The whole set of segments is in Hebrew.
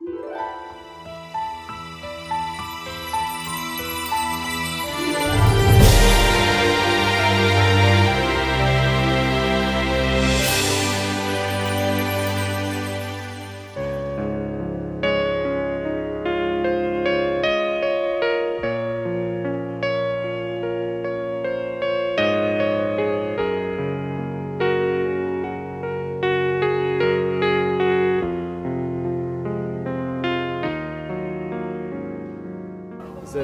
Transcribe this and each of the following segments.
זה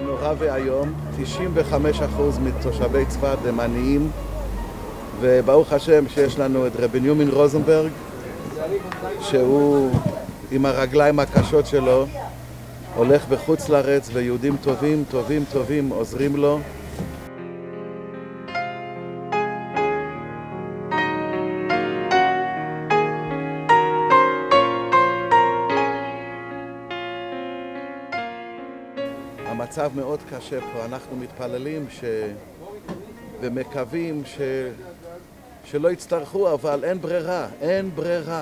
נורא והיום, 95% מתושבי צפת הם עניים, וברוך השם שיש לנו את רבי ניומין רוזנברג, שהוא עם הרגליים הקשות שלו הולך בחוץ לארץ, ויהודים טובים עוזרים לו. המצב מאוד קשה פה, אנחנו מתפללים ומקווים שלא יצטרכו, אבל אין ברירה.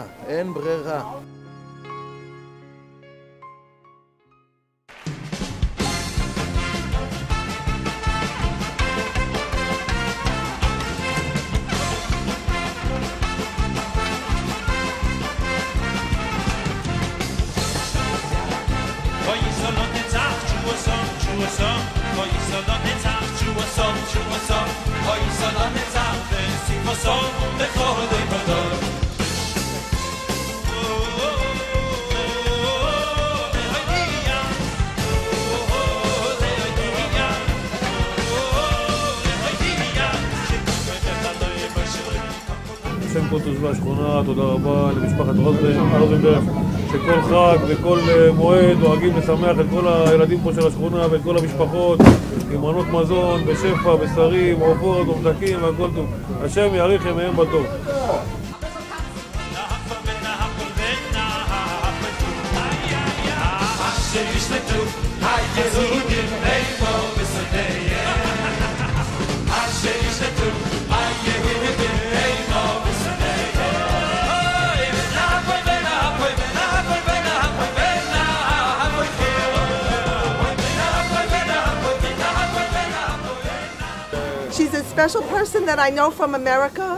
בשם כל תושבי השכונה, תודה רבה למשפחת רוזנברג, שכל חג וכל מועד דואגים לשמח את כל הילדים פה של השכונה ואת כל המשפחות עם מנות מזון, בשפע, בשרים, עופות, ממתקים והכל טוב. השם יאריך ימיהם בטוב. She's a special person that I know from America,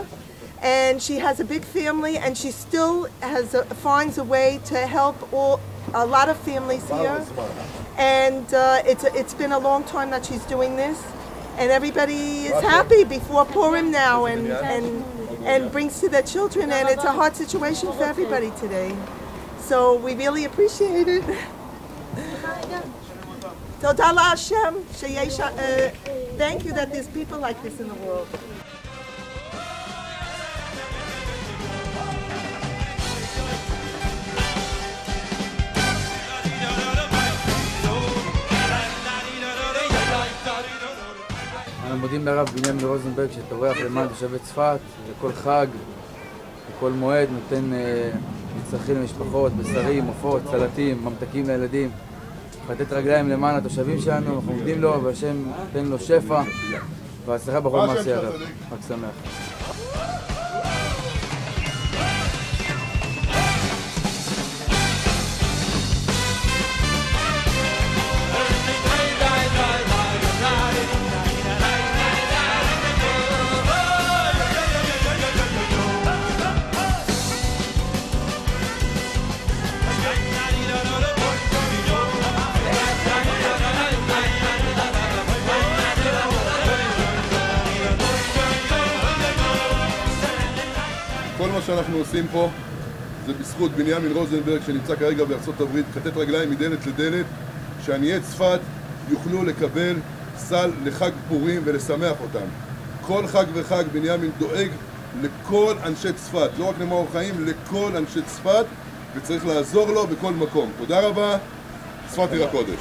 and she has a big family, and she still finds a way to help a lot of families here. And it's been a long time that she's doing this, and everybody is happy before Purim now, and brings to their children, and it's a hard situation for everybody today. So we really appreciate it. Toda Hashem, thank you that there's people like this in the world. אנו מודים לרב בנימין רוזנברג שטורח למען תושבי צפת, וכל חג וכל מועד נותן מצרכים למשפחות, בשרים, עופות, סלטים, ממתקים לילדים. לתת רגליים למען התושבים שלנו, אנחנו מודים לו, והשם נותן לו שפע והצלחה בכל מעשה הרב. חג שמח. כל מה שאנחנו עושים פה זה בזכות בנימין רוזנברג שנמצא כרגע בארצות הברית, כתת רגליים מדלת לדלת, שעניי צפת יוכלו לקבל סל לחג פורים ולשמח אותם. כל חג וחג בנימין דואג לכל אנשי צפת, לא רק למאור חיים, לכל אנשי צפת, וצריך לעזור לו בכל מקום. תודה רבה, צפת עיר הקודש.